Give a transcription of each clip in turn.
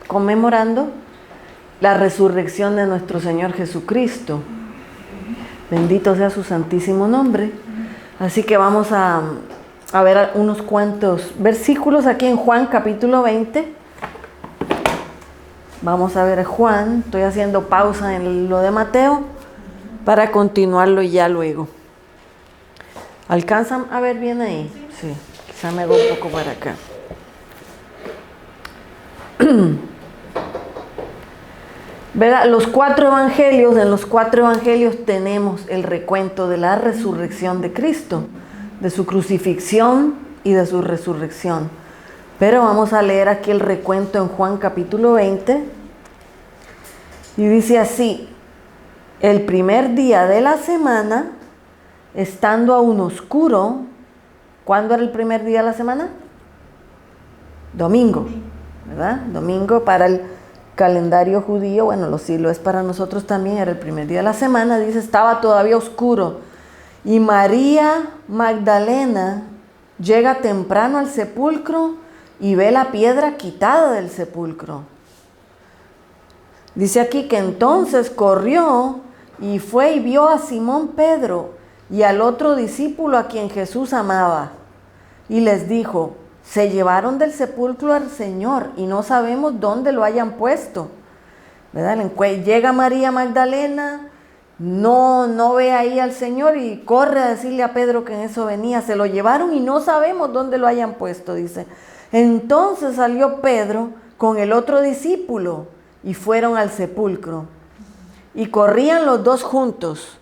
conmemorando la resurrección de nuestro Señor Jesucristo. Bendito sea su santísimo nombre. Así que vamos a ver unos cuantos versículos aquí en Juan capítulo 20. Vamos a ver Juan. Estoy haciendo pausa en lo de Mateo para continuarlo ya luego. ¿Alcanzan a ver bien ahí? Sí, quizá me hago un poco para acá. ¿Verdad? En los cuatro evangelios tenemos el recuento de la resurrección de Cristo, de su crucifixión y de su resurrección. Pero vamos a leer aquí el recuento en Juan capítulo 20. Y dice así: el primer día de la semana, estando aún oscuro. ¿Cuándo era el primer día de la semana? Domingo, ¿verdad? Domingo para el calendario judío, bueno, lo es para nosotros también, era el primer día de la semana. Dice, estaba todavía oscuro. Y María Magdalena llega temprano al sepulcro y ve la piedra quitada del sepulcro. Dice aquí que entonces corrió y fue y vio a Simón Pedro y al otro discípulo a quien Jesús amaba. Y les dijo, se llevaron del sepulcro al Señor y no sabemos dónde lo hayan puesto. ¿Verdad? Llega María Magdalena, no ve ahí al Señor y corre a decirle a Pedro que en eso venía. Se lo llevaron y no sabemos dónde lo hayan puesto, dice. Entonces salió Pedro con el otro discípulo y fueron al sepulcro. Y corrían los dos juntos.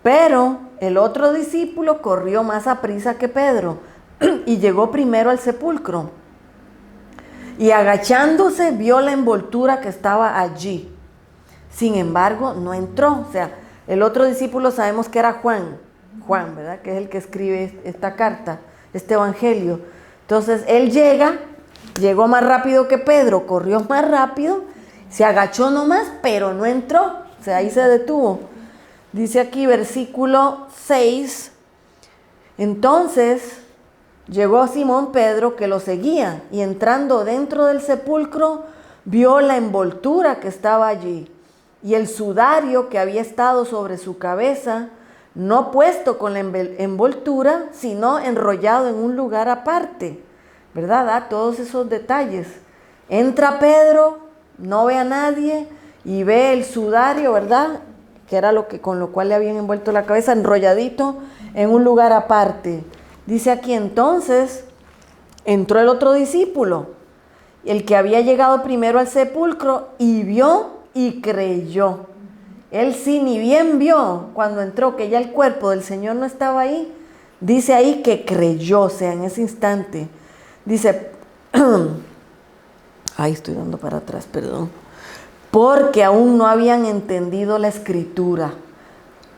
Pero el otro discípulo corrió más aprisa que Pedro y llegó primero al sepulcro. Y agachándose vio la envoltura que estaba allí. Sin embargo, no entró. O sea, el otro discípulo sabemos que era Juan, ¿verdad? Que es el que escribe esta carta, este evangelio. Entonces, él llegó más rápido que Pedro, corrió más rápido, se agachó nomás, pero no entró. O sea, ahí se detuvo. Dice aquí, versículo 6. Entonces llegó Simón Pedro, que lo seguía, y entrando dentro del sepulcro, vio la envoltura que estaba allí, y el sudario que había estado sobre su cabeza, no puesto con la envoltura, sino enrollado en un lugar aparte. ¿Verdad? Da todos esos detalles. Entra Pedro, no ve a nadie, y ve el sudario, ¿verdad? Que era con lo cual le habían envuelto la cabeza, enrolladito en un lugar aparte. Dice aquí, entonces entró el otro discípulo, el que había llegado primero al sepulcro, y vio y creyó. Él sí, ni bien vio cuando entró que ya el cuerpo del Señor no estaba ahí. Dice ahí que creyó, o sea, en ese instante. Dice, ay, estoy dando para atrás, perdón. Porque aún no habían entendido la escritura,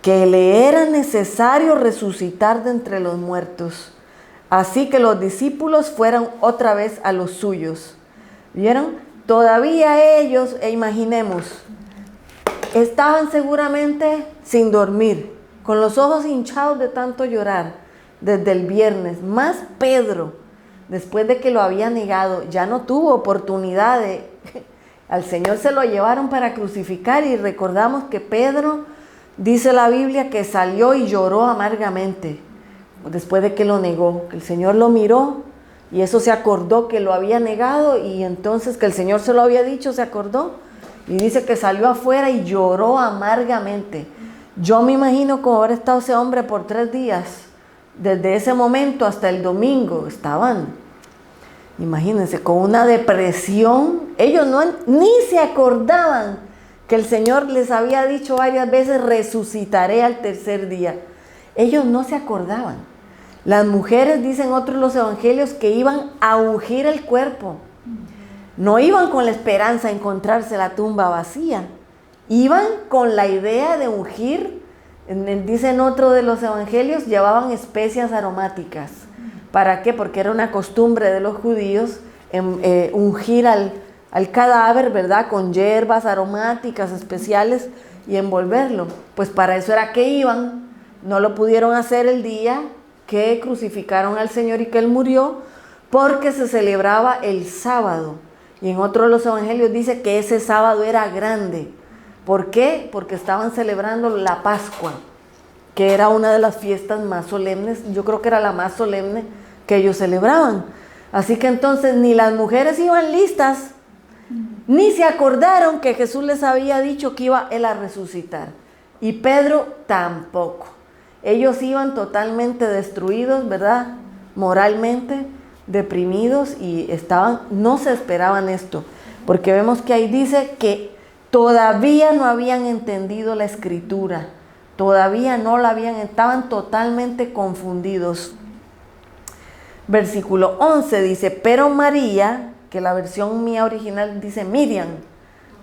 que le era necesario resucitar de entre los muertos. Así que los discípulos fueron otra vez a los suyos. ¿Vieron? Todavía ellos, imaginemos, estaban seguramente sin dormir, con los ojos hinchados de tanto llorar, desde el viernes. Más Pedro, después de que lo había negado, ya no tuvo oportunidad de... Al Señor se lo llevaron para crucificar y recordamos que Pedro, dice la Biblia, que salió y lloró amargamente después de que lo negó, que el Señor lo miró y eso se acordó que lo había negado y entonces que el Señor se lo había dicho, se acordó y dice que salió afuera y lloró amargamente. Yo me imagino cómo habrá estado ese hombre por 3 días, desde ese momento hasta el domingo estaban. Imagínense, con una depresión. Ellos ni se acordaban que el Señor les había dicho varias veces, resucitaré al tercer día. Ellos no se acordaban. Las mujeres, dicen otros los evangelios, que iban a ungir el cuerpo. No iban con la esperanza de encontrarse la tumba vacía. Iban con la idea de ungir. Dicen otro de los evangelios, llevaban especias aromáticas. ¿Para qué? Porque era una costumbre de los judíos ungir al cadáver, ¿verdad? Con hierbas aromáticas especiales y envolverlo. Pues para eso era que iban. No lo pudieron hacer el día que crucificaron al Señor y que Él murió, porque se celebraba el sábado. Y en otro de los evangelios dice que ese sábado era grande. ¿Por qué? Porque estaban celebrando la Pascua, que era una de las fiestas más solemnes. Yo creo que era la más solemne que ellos celebraban. Así que entonces ni las mujeres iban listas, ni se acordaron que Jesús les había dicho que iba él a resucitar. Y Pedro tampoco. Ellos iban totalmente destruidos, ¿verdad? Moralmente deprimidos, y no se esperaban esto, porque vemos que ahí dice que todavía no habían entendido la escritura, todavía no la habían, estaban totalmente confundidos. Versículo 11 dice, pero María, que la versión mía original dice Miriam,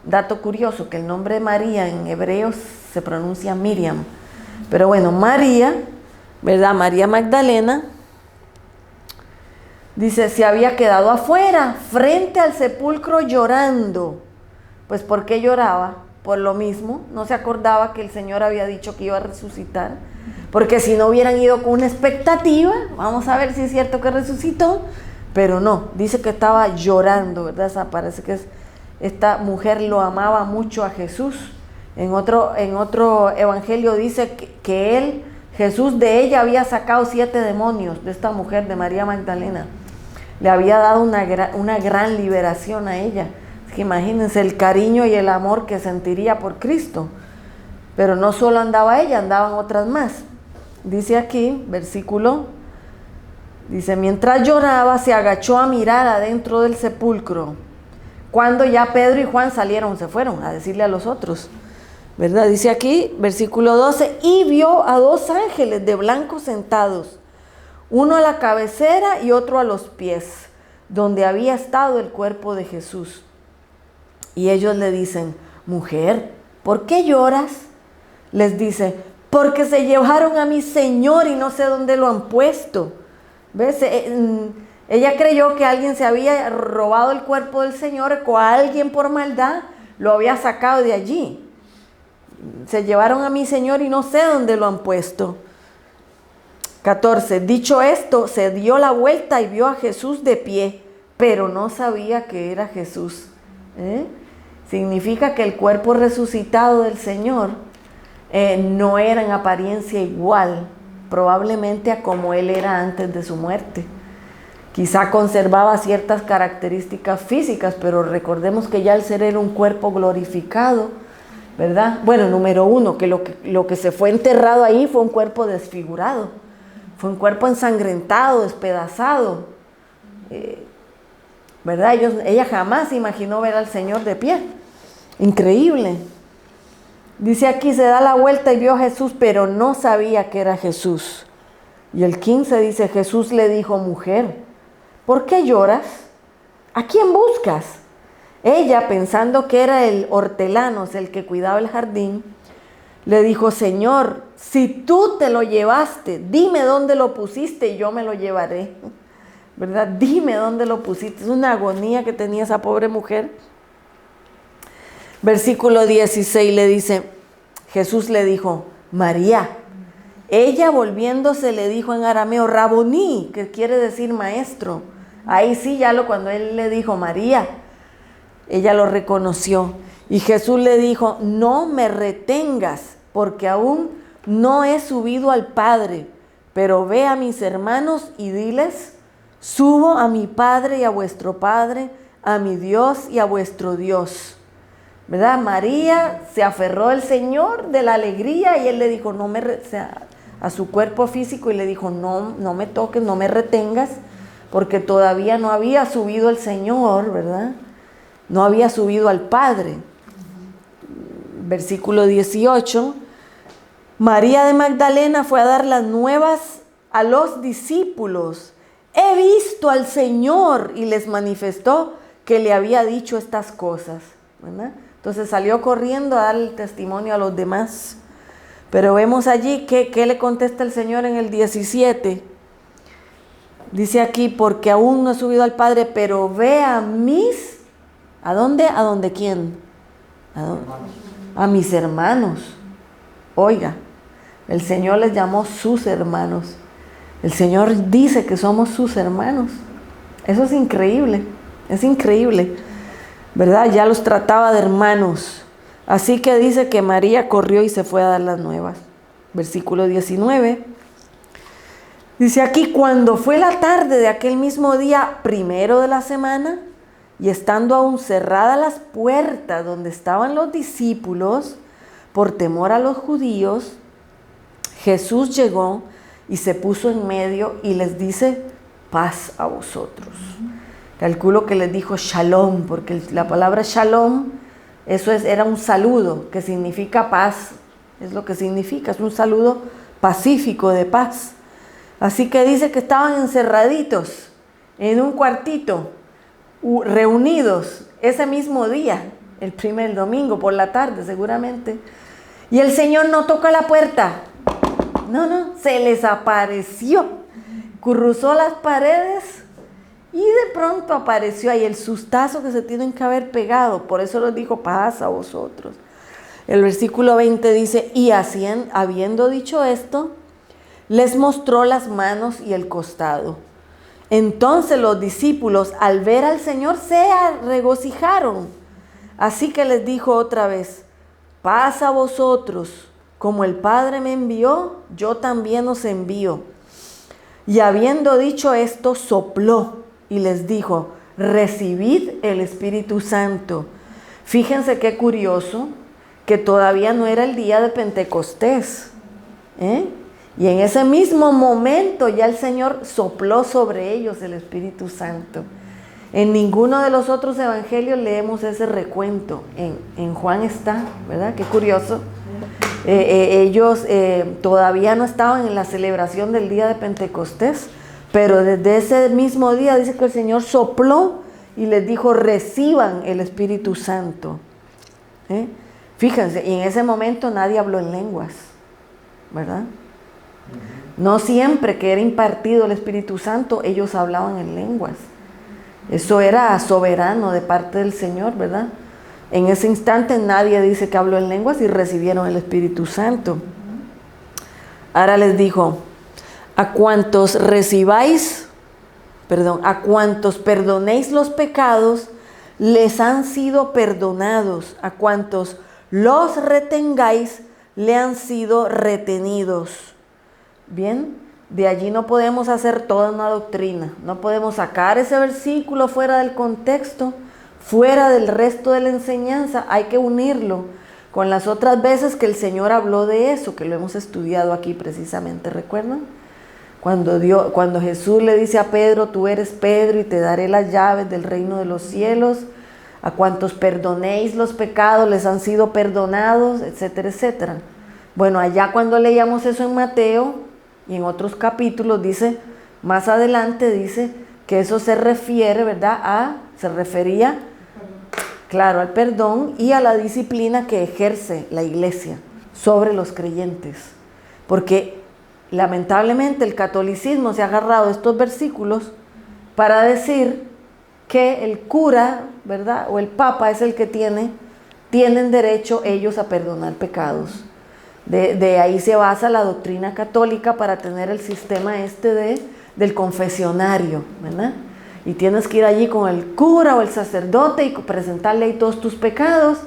dato curioso, que el nombre María en hebreo se pronuncia Miriam, pero bueno, María, ¿verdad? María Magdalena, dice, se había quedado afuera, frente al sepulcro llorando. Pues ¿por qué lloraba? Por lo mismo, no se acordaba que el Señor había dicho que iba a resucitar, porque si no hubieran ido con una expectativa, vamos a ver si es cierto que resucitó, pero no, dice que estaba llorando, ¿verdad? O sea, parece que esta mujer lo amaba mucho a Jesús. En otro evangelio dice que Jesús de ella había sacado 7 demonios, de esta mujer, de María Magdalena. Le había dado una gran liberación a ella. Es que imagínense el cariño y el amor que sentiría por Cristo. Pero no solo andaba ella, andaban otras más. Dice aquí, versículo, dice, mientras lloraba se agachó a mirar adentro del sepulcro. Cuando ya Pedro y Juan se fueron a decirle a los otros, ¿verdad? Dice aquí, versículo 12, y vio a 2 ángeles de blanco sentados, uno a la cabecera y otro a los pies, donde había estado el cuerpo de Jesús. Y ellos le dicen, mujer, ¿por qué lloras? Les dice, porque se llevaron a mi Señor y no sé dónde lo han puesto. ¿Ves? Ella creyó que alguien se había robado el cuerpo del Señor, o alguien por maldad lo había sacado de allí. Se llevaron a mi Señor y no sé dónde lo han puesto. 14. Dicho esto, se dio la vuelta y vio a Jesús de pie, pero no sabía que era Jesús. Significa que el cuerpo resucitado del Señor no era en apariencia igual, probablemente a como él era antes de su muerte. Quizá conservaba ciertas características físicas, pero recordemos que ya el ser era un cuerpo glorificado, ¿verdad? Bueno, número 1, que lo que se fue enterrado ahí fue un cuerpo desfigurado, fue un cuerpo ensangrentado, despedazado, ¿verdad? Ella jamás imaginó ver al Señor de pie. Increíble. Dice aquí, se da la vuelta y vio a Jesús, pero no sabía que era Jesús. Y el 15 dice, Jesús le dijo, mujer, ¿por qué lloras? ¿A quién buscas? Ella, pensando que era el hortelano, el que cuidaba el jardín, le dijo, Señor, si tú te lo llevaste, dime dónde lo pusiste y yo me lo llevaré. ¿Verdad? Dime dónde lo pusiste. Es una agonía que tenía esa pobre mujer. Versículo 16 le dice, Jesús le dijo, María. Ella volviéndose le dijo en arameo, Raboní, que quiere decir maestro. Ahí sí, cuando él le dijo María, ella lo reconoció. Y Jesús le dijo, no me retengas, porque aún no he subido al Padre, pero ve a mis hermanos y diles, subo a mi Padre y a vuestro Padre, a mi Dios y a vuestro Dios. ¿Verdad? María se aferró al Señor de la alegría y él le dijo, a su cuerpo físico, y le dijo, no me toques, no me retengas, porque todavía no había subido el Señor, ¿verdad? No había subido al Padre. Versículo 18, María de Magdalena fue a dar las nuevas a los discípulos. He visto al Señor, y les manifestó que le había dicho estas cosas, ¿verdad? Entonces salió corriendo a dar el testimonio a los demás. Pero vemos allí que le contesta el Señor en el 17. Dice aquí, porque aún no he subido al Padre, pero ve a mis... ¿A dónde? ¿A dónde quién? ¿A dónde? A mis hermanos. Oiga, el Señor les llamó sus hermanos. El Señor dice que somos sus hermanos. Eso es increíble, es increíble. ¿verdad? Ya los trataba de hermanos. Así que dice que María corrió y se fue a dar las nuevas. Versículo 19. Dice aquí, cuando fue la tarde de aquel mismo día primero de la semana, y estando aún cerradas las puertas donde estaban los discípulos, por temor a los judíos, Jesús llegó y se puso en medio y les dice, paz a vosotros. Calculo que les dijo shalom, porque la palabra shalom, era un saludo que significa paz. Es lo que significa, es un saludo pacífico de paz. Así que dice que estaban encerraditos en un cuartito, reunidos ese mismo día, el primer domingo por la tarde seguramente. Y el Señor no toca la puerta. No, se les apareció. Cruzó las paredes y de pronto apareció ahí el sustazo que se tienen que haber pegado. Por eso les dijo, paz a vosotros. El versículo 20 dice, y habiendo dicho esto, les mostró las manos y el costado. Entonces los discípulos, al ver al Señor, se regocijaron. Así que les dijo otra vez, paz a vosotros, como el Padre me envió, yo también os envío. Y habiendo dicho esto, sopló y les dijo, recibid el Espíritu Santo. Fíjense qué curioso, que todavía no era el día de Pentecostés, y en ese mismo momento ya el Señor sopló sobre ellos el Espíritu Santo. En ninguno de los otros evangelios leemos ese recuento. En Juan está, ¿verdad? Qué curioso. Ellos todavía no estaban en la celebración del día de Pentecostés, pero desde ese mismo día dice que el Señor sopló y les dijo, reciban el Espíritu Santo. Fíjense, y en ese momento nadie habló en lenguas, ¿verdad? No siempre que era impartido el Espíritu Santo, ellos hablaban en lenguas. Eso era soberano de parte del Señor, ¿verdad? En ese instante nadie dice que habló en lenguas y recibieron el Espíritu Santo. Ahora les dijo, a cuantos perdonéis los pecados, les han sido perdonados. A cuantos los retengáis, le han sido retenidos. Bien, de allí no podemos hacer toda una doctrina. No podemos sacar ese versículo fuera del contexto, fuera del resto de la enseñanza. Hay que unirlo con las otras veces que el Señor habló de eso, que lo hemos estudiado aquí precisamente, ¿recuerdan? Cuando Jesús le dice a Pedro, tú eres Pedro y te daré las llaves del reino de los cielos. A cuantos perdonéis los pecados, les han sido perdonados, etcétera, etcétera. Bueno, allá cuando leíamos eso en Mateo y en otros capítulos, dice, más adelante dice que eso se refiere, ¿verdad? Se refería, claro, al perdón y a la disciplina que ejerce la iglesia sobre los creyentes. Porque lamentablemente el catolicismo se ha agarrado a estos versículos para decir que el cura, ¿verdad? O el papa es el que tienen derecho ellos a perdonar pecados. De ahí se basa la doctrina católica para tener el sistema del confesionario, ¿verdad? Y tienes que ir allí con el cura o el sacerdote y presentarle ahí todos tus pecados.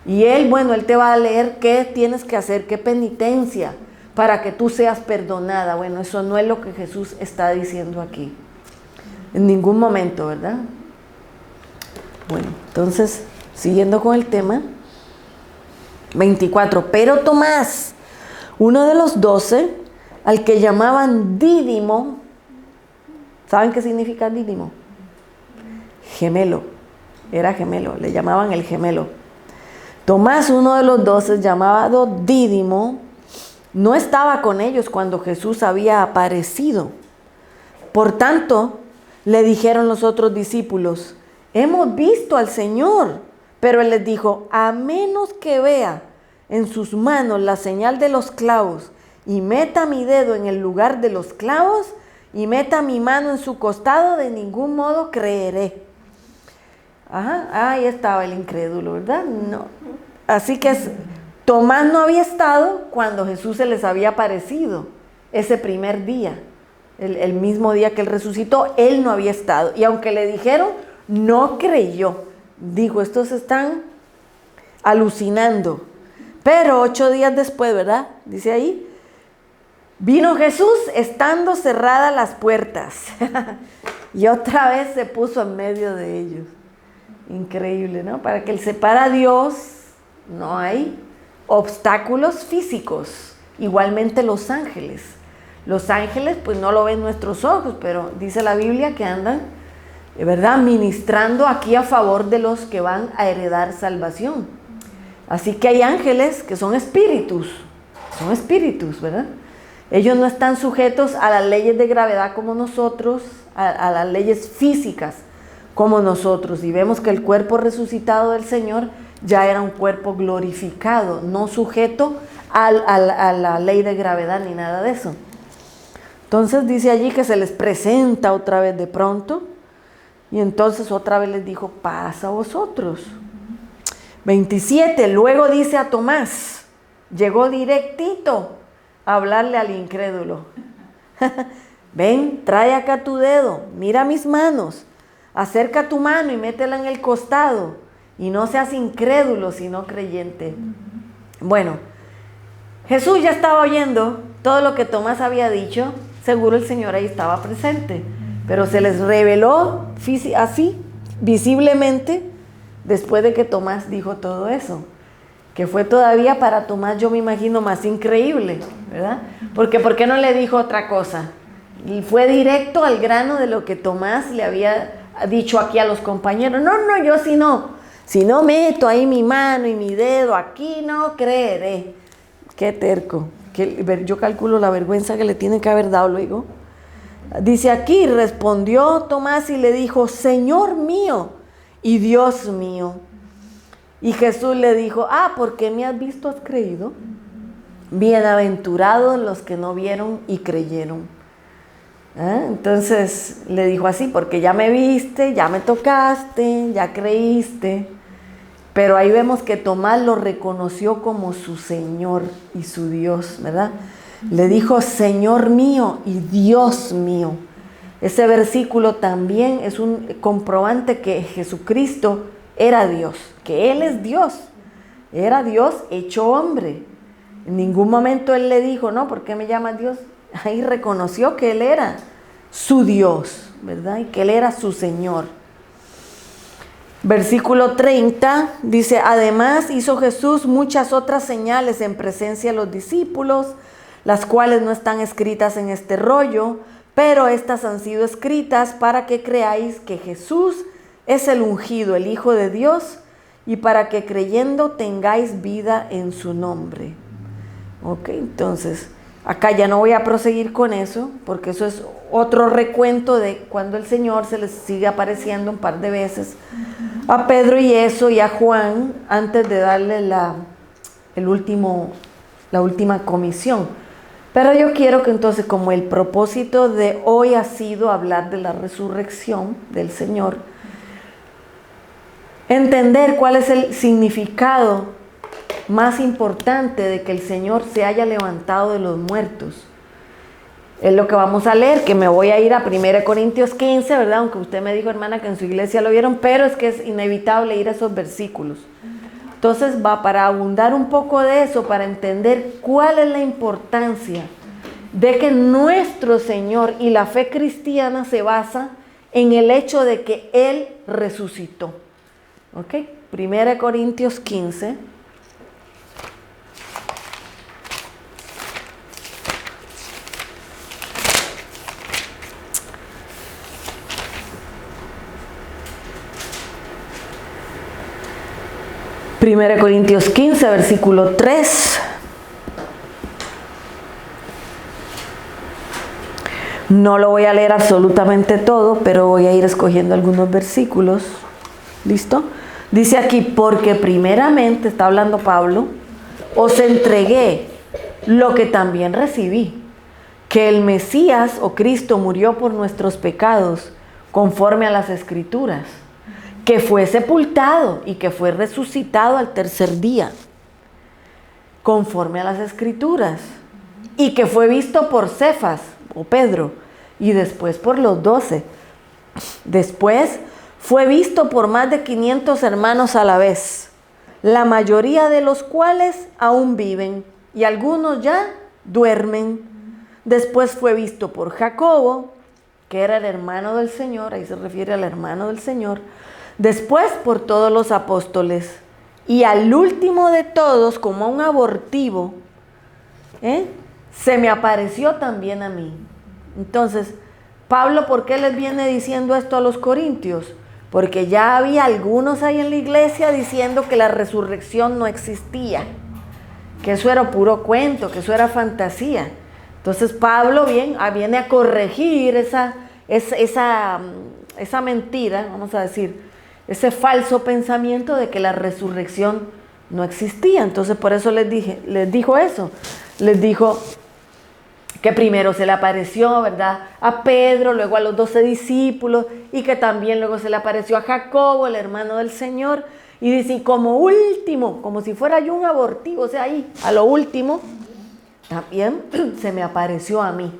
Y él te va a leer qué tienes que hacer, qué penitencia para que tú seas perdonada. Bueno, eso no es lo que Jesús está diciendo aquí. En ningún momento, ¿verdad? Bueno, entonces, siguiendo con el tema. 24. Pero Tomás, uno de los 12, al que llamaban Dídimo, ¿saben qué significa Dídimo? Gemelo, era gemelo, le llamaban el gemelo. Tomás, uno de los 12, llamado Dídimo, no estaba con ellos cuando Jesús había aparecido. Por tanto, le dijeron los otros discípulos, hemos visto al Señor. Pero él les dijo, a menos que vea en sus manos la señal de los clavos y meta mi dedo en el lugar de los clavos y meta mi mano en su costado, de ningún modo creeré. Ahí estaba el incrédulo, ¿verdad? No. Así que Tomás no había estado cuando Jesús se les había aparecido ese primer día, el mismo día que él resucitó, él no había estado. Y aunque le dijeron, no creyó. dijo, estos están alucinando. Pero 8 días después, ¿verdad? Dice ahí, vino Jesús estando cerradas las puertas y otra vez se puso en medio de ellos. Increíble, ¿no? Para que Él separa a Dios, no hay obstáculos físicos. Igualmente los ángeles. Los ángeles pues no lo ven nuestros ojos, pero dice la Biblia que andan, ¿verdad?, ministrando aquí a favor de los que van a heredar salvación. Así que hay ángeles que son espíritus, ¿verdad? Ellos no están sujetos a las leyes de gravedad como nosotros, a las leyes físicas como nosotros. Y vemos que el cuerpo resucitado del Señor ya era un cuerpo glorificado, no sujeto a la ley de gravedad ni nada de eso. Entonces dice allí que se les presenta otra vez de pronto, y entonces otra vez les dijo, paz a vosotros. 27, luego dice a Tomás, llegó directito a hablarle al incrédulo. Ven, trae acá tu dedo, mira mis manos, acerca tu mano y métela en el costado, y no seas incrédulo, sino creyente. Bueno, Jesús ya estaba oyendo todo lo que Tomás había dicho, seguro el Señor ahí estaba presente, pero se les reveló así, visiblemente, después de que Tomás dijo todo eso, que fue todavía para Tomás, yo me imagino, más increíble, ¿verdad? Porque ¿por qué no le dijo otra cosa? Y fue directo al grano de lo que Tomás le había dicho aquí a los compañeros. No, yo si no meto ahí mi mano y mi dedo, aquí no creeré. Qué terco. Yo calculo la vergüenza que le tiene que haber dado luego. Dice aquí, respondió Tomás y le dijo, Señor mío y Dios mío. Y Jesús le dijo, porque me has visto, has creído. Bienaventurados los que no vieron y creyeron. Entonces le dijo así, porque ya me viste, ya me tocaste, ya creíste. Pero ahí vemos que Tomás lo reconoció como su Señor y su Dios, ¿verdad? Le dijo, Señor mío y Dios mío. Ese versículo también es un comprobante que Jesucristo era Dios, que Él es Dios. Era Dios hecho hombre. En ningún momento Él le dijo, no, ¿por qué me llamas Dios? Ahí reconoció que Él era su Dios, ¿verdad? Y que Él era su Señor. Versículo 30 dice, además hizo Jesús muchas otras señales en presencia de los discípulos, las cuales no están escritas en este rollo, pero estas han sido escritas para que creáis que Jesús es el ungido, el Hijo de Dios, y para que creyendo tengáis vida en su nombre. Ok, entonces, acá ya no voy a proseguir con eso, porque eso es otro recuento de cuando el Señor se les sigue apareciendo un par de veces a Pedro y a Juan, antes de darle la última comisión. Pero yo quiero que entonces, como el propósito de hoy ha sido hablar de la resurrección del Señor, entender cuál es el significado más importante de que el Señor se haya levantado de los muertos. Es lo que vamos a leer, que me voy a ir a 1 Corintios 15, ¿verdad? Aunque usted me dijo, hermana, que en su iglesia lo vieron, pero es que es inevitable ir a esos versículos. Entonces va para abundar un poco de eso, para entender cuál es la importancia de que nuestro Señor y la fe cristiana se basa en el hecho de que Él resucitó. ¿Ok? 1 Corintios 15. Primera Corintios 15, versículo 3. No lo voy a leer absolutamente todo, pero voy a ir escogiendo algunos versículos. ¿Listo? Dice aquí, porque primeramente, está hablando Pablo, os entregué lo que también recibí, que el Mesías o Cristo murió por nuestros pecados, conforme a las Escrituras, que fue sepultado y que fue resucitado al tercer día, conforme a las Escrituras, y que fue visto por Cefas o Pedro, y después por los 12. Después fue visto por más de 500 hermanos a la vez, la mayoría de los cuales aún viven y algunos ya duermen. Después fue visto por Jacobo, que era el hermano del Señor, ahí se refiere al hermano del Señor, después por todos los apóstoles, y al último de todos, como a un abortivo, se me apareció también a mí. Entonces, Pablo, ¿por qué les viene diciendo esto a los corintios? Porque ya había algunos ahí en la iglesia diciendo que la resurrección no existía, que eso era puro cuento, que eso era fantasía. Entonces Pablo viene a corregir esa mentira, vamos a decir, ese falso pensamiento de que la resurrección no existía. Entonces por eso les dijo eso. Les dijo que primero se le apareció, ¿verdad?, a Pedro, luego a los 12 discípulos, y que también luego se le apareció a Jacobo, el hermano del Señor. Y dice, y como último, como si fuera yo un abortivo, o sea, ahí, a lo último, también se me apareció a mí.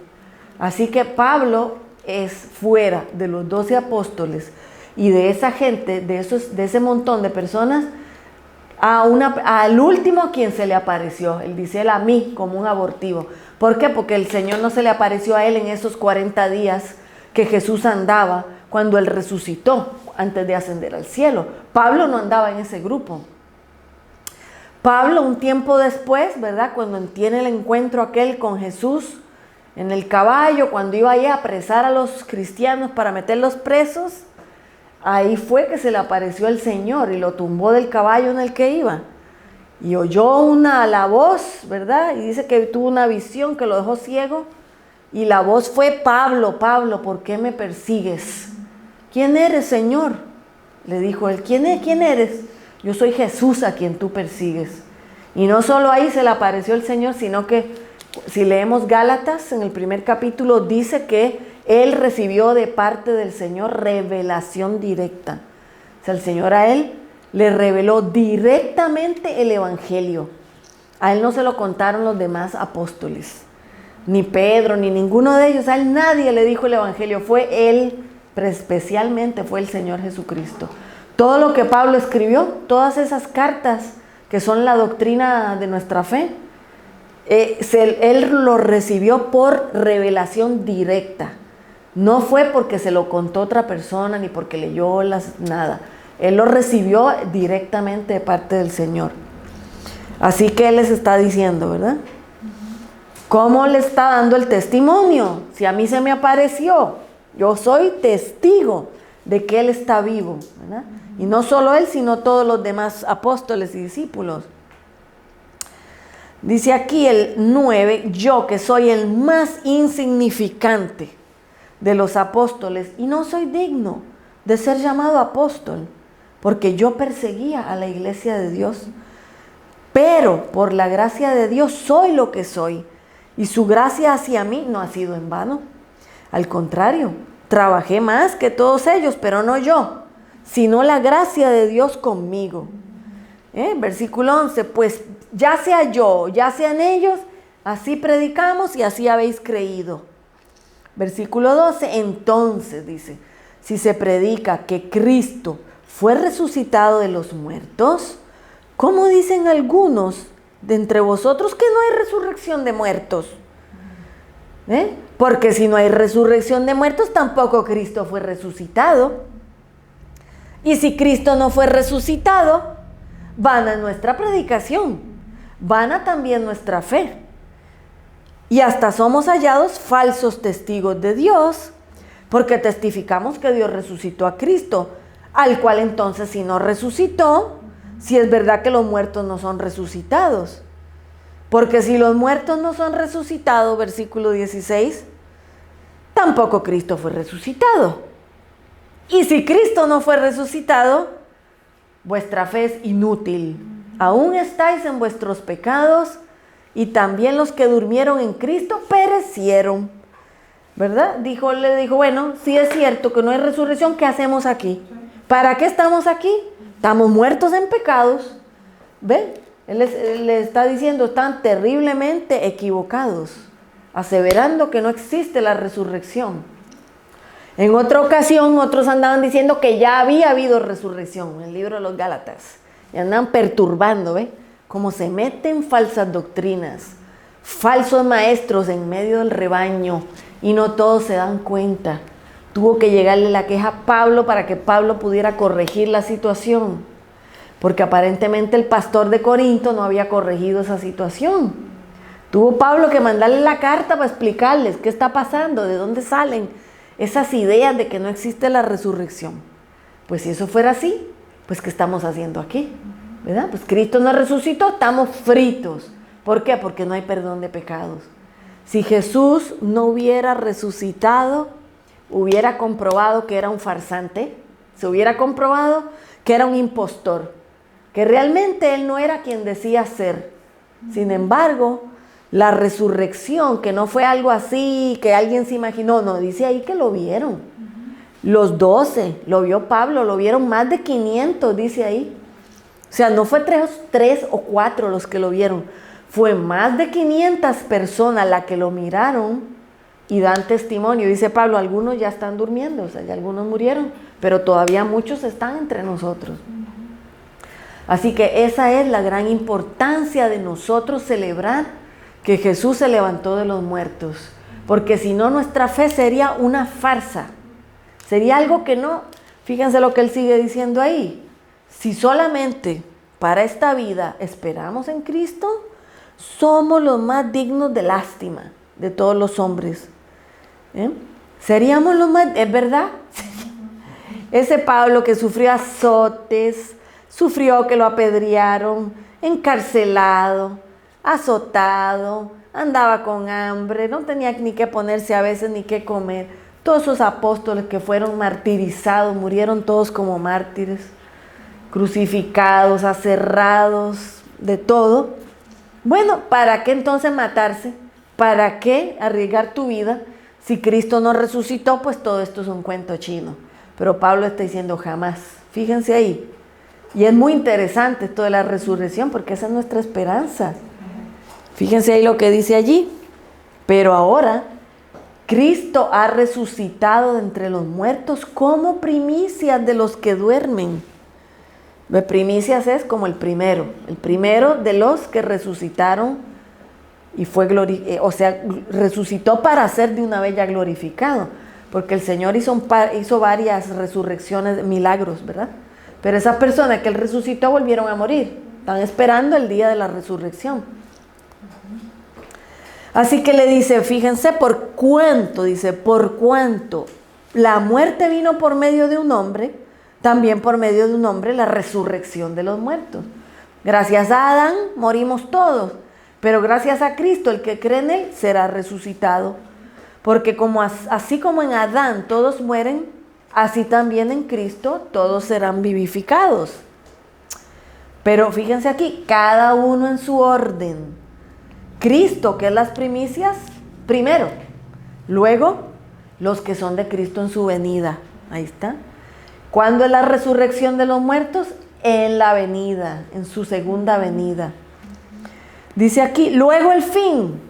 Así que Pablo es fuera de los 12 apóstoles y de esa gente, de ese montón de personas, al último a quien se le apareció. Él dice, él a mí, como un abortivo. ¿Por qué? Porque el Señor no se le apareció a él en esos 40 días que Jesús andaba cuando él resucitó antes de ascender al cielo. Pablo no andaba en ese grupo. Pablo, un tiempo después, ¿verdad?, cuando tiene el encuentro aquel con Jesús en el caballo, cuando iba ahí a apresar a los cristianos para meterlos presos, ahí fue que se le apareció el Señor y lo tumbó del caballo en el que iba. Y oyó la voz, ¿verdad? Y dice que tuvo una visión que lo dejó ciego. Y la voz fue, Pablo, Pablo, ¿por qué me persigues? ¿Quién eres, Señor? Le dijo él, ¿quién eres? Yo soy Jesús a quien tú persigues. Y no solo ahí se le apareció el Señor, sino que si leemos Gálatas, en el primer capítulo, dice que él recibió de parte del Señor revelación directa. O sea, el Señor a él le reveló directamente el Evangelio. A él no se lo contaron los demás apóstoles, ni Pedro, ni ninguno de ellos. A él nadie le dijo el Evangelio, fue él, pero especialmente fue el Señor Jesucristo. Todo lo que Pablo escribió, todas esas cartas que son la doctrina de nuestra fe, él lo recibió por revelación directa. No fue porque se lo contó otra persona, ni porque leyó nada. Él lo recibió directamente de parte del Señor. Así que él les está diciendo, ¿verdad? ¿Cómo le está dando el testimonio? Si a mí se me apareció, yo soy testigo de que él está vivo, ¿verdad? Y no solo él, sino todos los demás apóstoles y discípulos. Dice aquí el 9, yo que soy el más insignificante de los apóstoles y no soy digno de ser llamado apóstol, porque yo perseguía a la iglesia de Dios. Pero por la gracia de Dios soy lo que soy, y su gracia hacia mí no ha sido en vano. Al contrario, trabajé más que todos ellos, pero no yo, sino la gracia de Dios conmigo. Versículo 11, pues ya sea yo, ya sean ellos, así predicamos y así habéis creído. Versículo 12, entonces dice, si se predica que Cristo fue resucitado de los muertos, ¿cómo dicen algunos de entre vosotros que no hay resurrección de muertos? Porque si no hay resurrección de muertos, tampoco Cristo fue resucitado. Y si Cristo no fue resucitado, vana nuestra predicación, vana también nuestra fe. Y hasta somos hallados falsos testigos de Dios, porque testificamos que Dios resucitó a Cristo, al cual entonces si no resucitó, si es verdad que los muertos no son resucitados. Porque si los muertos no son resucitados, versículo 16, tampoco Cristo fue resucitado. Y si Cristo no fue resucitado, vuestra fe es inútil. Aún estáis en vuestros pecados, y también los que durmieron en Cristo perecieron. ¿Verdad? Le dijo, bueno, si es cierto que no hay resurrección, ¿qué hacemos aquí? ¿Para qué estamos aquí? Estamos muertos en pecados. ¿Ven? Él le está diciendo, están terriblemente equivocados, aseverando que no existe la resurrección. En otra ocasión, otros andaban diciendo que ya había habido resurrección, en el libro de los Gálatas. Y andaban perturbando, ¿ve? Cómo se meten falsas doctrinas, falsos maestros en medio del rebaño, y no todos se dan cuenta. Tuvo que llegarle la queja a Pablo para que Pablo pudiera corregir la situación, porque aparentemente el pastor de Corinto no había corregido esa situación. Tuvo Pablo que mandarle la carta para explicarles qué está pasando, de dónde salen esas ideas de que no existe la resurrección. Pues si eso fuera así, pues ¿qué estamos haciendo aquí? ¿Verdad? Pues Cristo no resucitó, estamos fritos. ¿Por qué? Porque no hay perdón de pecados. Si Jesús no hubiera resucitado, hubiera comprobado que era un farsante, se hubiera comprobado que era un impostor, que realmente Él no era quien decía ser. Sin embargo, la resurrección, que no fue algo así, que alguien se imaginó, no, dice ahí que lo vieron. Los 12, lo vio Pablo, lo vieron más de 500, dice ahí. O sea, no fue tres o cuatro los que lo vieron, fue más de 500 personas las que lo miraron y dan testimonio. Dice Pablo, algunos ya están durmiendo, o sea, ya algunos murieron, pero todavía muchos están entre nosotros. Así que esa es la gran importancia de nosotros celebrar que Jesús se levantó de los muertos, porque si no, nuestra fe sería una farsa, sería algo que no. Fíjense lo que él sigue diciendo ahí: si solamente para esta vida esperamos en Cristo, somos los más dignos de lástima de todos los hombres. Seríamos los más, ¿es verdad? Ese Pablo que sufrió azotes, sufrió que lo apedrearon, encarcelado, azotado, andaba con hambre, no tenía ni qué ponerse a veces ni qué comer. Todos esos apóstoles que fueron martirizados, murieron todos como mártires, crucificados, aserrados, de todo. Bueno, ¿para qué entonces matarse? ¿Para qué arriesgar tu vida? Si Cristo no resucitó, pues todo esto es un cuento chino. Pero Pablo está diciendo jamás. Fíjense ahí. Y es muy interesante esto de la resurrección, porque esa es nuestra esperanza. Fíjense ahí lo que dice allí. Pero ahora, Cristo ha resucitado de entre los muertos como primicias de los que duermen. De primicias es como el primero de los que resucitaron y fue resucitó para ser de una vez ya glorificado, porque el Señor hizo varias resurrecciones, milagros, ¿verdad? Pero esas personas que Él resucitó volvieron a morir, están esperando el día de la resurrección. Así que le dice, fíjense, por cuánto la muerte vino por medio de un hombre, también por medio de un hombre la resurrección de los muertos. Gracias a Adán morimos todos, pero gracias a Cristo el que cree en Él será resucitado. Porque así como en Adán todos mueren, así también en Cristo todos serán vivificados. Pero fíjense aquí, cada uno en su orden. Cristo, que es las primicias, primero. Luego, los que son de Cristo en su venida. Ahí está. ¿Cuándo es la resurrección de los muertos? En la venida, en su segunda venida. Dice aquí, luego el fin,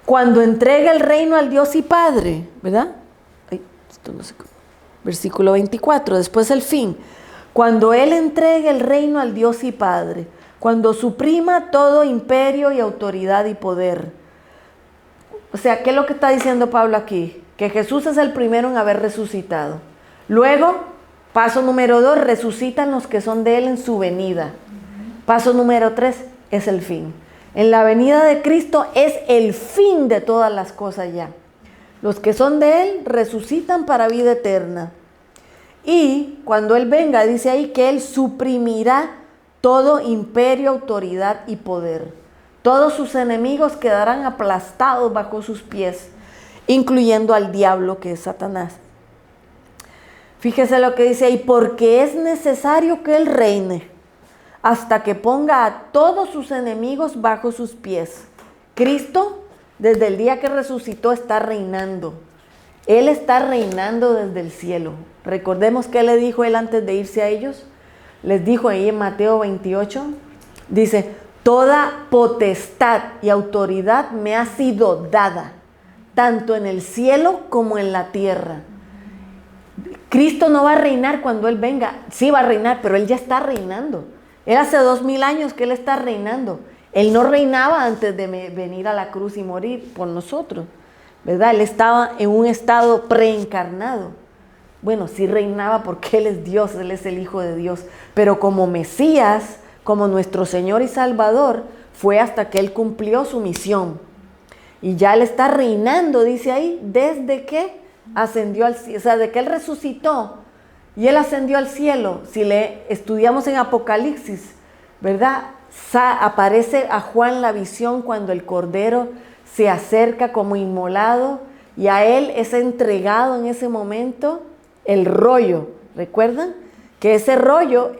cuando entrega el reino al Dios y Padre, ¿verdad? Versículo 24, después el fin. Cuando Él entregue el reino al Dios y Padre, cuando suprima todo imperio y autoridad y poder. O sea, ¿qué es lo que está diciendo Pablo aquí? Que Jesús es el primero en haber resucitado. Luego, paso número 2, resucitan los que son de Él en su venida. Paso número 3, es el fin. En la venida de Cristo es el fin de todas las cosas ya. Los que son de Él resucitan para vida eterna. Y cuando Él venga, dice ahí que Él suprimirá todo imperio, autoridad y poder. Todos sus enemigos quedarán aplastados bajo sus pies, incluyendo al diablo, que es Satanás. Fíjese lo que dice ahí, porque es necesario que Él reine hasta que ponga a todos sus enemigos bajo sus pies. Cristo, desde el día que resucitó, está reinando. Él está reinando desde el cielo. Recordemos que le dijo Él antes de irse a ellos. Les dijo ahí en Mateo 28, dice, toda potestad y autoridad me ha sido dada, tanto en el cielo como en la tierra. Cristo no va a reinar cuando Él venga. Sí va a reinar, pero Él ya está reinando. Él hace 2000 años que Él está reinando. Él no reinaba antes de venir a la cruz y morir por nosotros, ¿verdad? Él estaba en un estado preencarnado. Bueno, sí reinaba porque Él es Dios, Él es el Hijo de Dios. Pero como Mesías, como nuestro Señor y Salvador, fue hasta que Él cumplió su misión. Y ya Él está reinando, dice ahí, desde que ascendió al cielo, o sea, de que Él resucitó y Él ascendió al cielo. Si le estudiamos en Apocalipsis, ¿verdad? Aparece a Juan la visión cuando el Cordero se acerca como inmolado y a Él es entregado en ese momento el rollo. ¿Recuerdan? Que ese rollo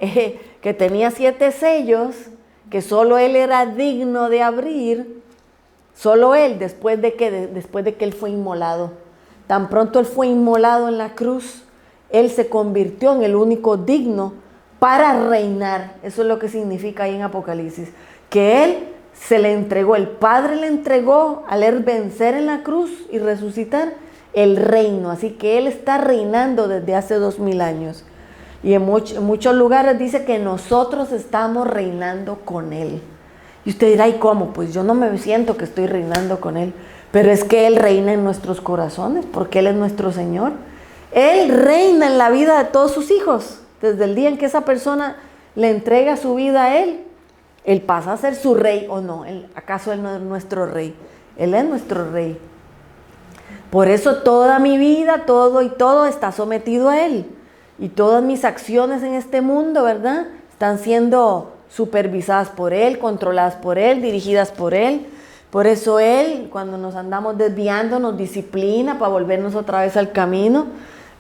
que tenía 7 sellos, que solo Él era digno de abrir, solo Él, después de que Él fue inmolado. Tan pronto Él fue inmolado en la cruz, Él se convirtió en el único digno para reinar. Eso es lo que significa ahí en Apocalipsis. Que Él se le entregó, el Padre le entregó al Él vencer en la cruz y resucitar el reino. Así que Él está reinando desde hace 2000 años. Y en muchos lugares dice que nosotros estamos reinando con Él. Y usted dirá, ¿y cómo? Pues yo no me siento que estoy reinando con Él. Pero es que Él reina en nuestros corazones porque Él es nuestro Señor. Él reina en la vida de todos sus hijos. Desde el día en que esa persona le entrega su vida a Él, Él pasa a ser su rey o no. ¿Acaso Él no es nuestro rey? Él es nuestro rey. Por eso toda mi vida, todo está sometido a Él. Y todas mis acciones en este mundo, ¿verdad? Están siendo supervisadas por Él, controladas por Él, dirigidas por Él. Por eso Él, cuando nos andamos desviando, nos disciplina para volvernos otra vez al camino.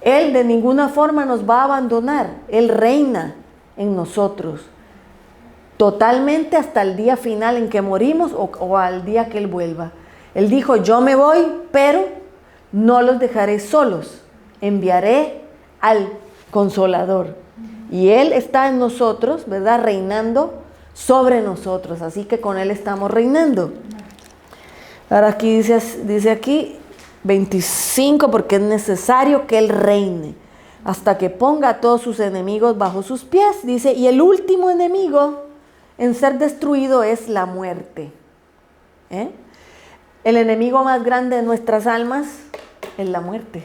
Él de ninguna forma nos va a abandonar. Él reina en nosotros. Totalmente hasta el día final en que morimos o al día que Él vuelva. Él dijo, yo me voy, pero no los dejaré solos. Enviaré al Consolador. Y Él está en nosotros, ¿verdad? Reinando sobre nosotros. Así que con Él estamos reinando. Ahora aquí dice aquí 25, porque es necesario que Él reine hasta que ponga a todos sus enemigos bajo sus pies. Dice, y el último enemigo en ser destruido es la muerte. El enemigo más grande de nuestras almas es la muerte.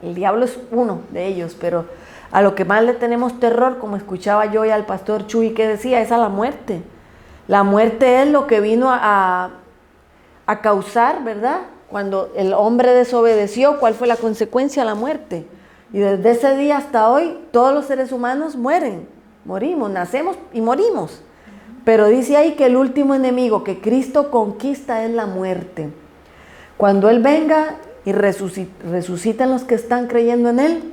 El diablo es uno de ellos, pero a lo que más le tenemos terror, como escuchaba yo y al pastor Chuy que decía, es a la muerte. La muerte es lo que vino a causar, ¿verdad? Cuando el hombre desobedeció, ¿cuál fue la consecuencia? La muerte. Y desde ese día hasta hoy, todos los seres humanos morimos, nacemos y morimos. Pero dice ahí que el último enemigo que Cristo conquista es la muerte. Cuando Él venga y resuciten los que están creyendo en Él,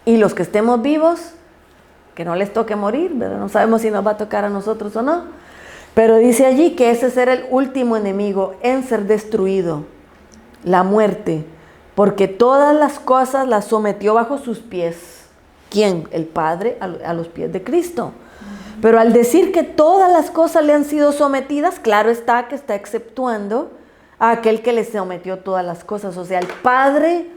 y los que estemos vivos, que no les toque morir, ¿verdad? No sabemos si nos va a tocar a nosotros o no. Pero dice allí que ese será el último enemigo en ser destruido, la muerte, porque todas las cosas las sometió bajo sus pies. ¿Quién? El Padre a los pies de Cristo. Pero al decir que todas las cosas le han sido sometidas, claro está que está exceptuando a aquel que le sometió todas las cosas. O sea, el Padre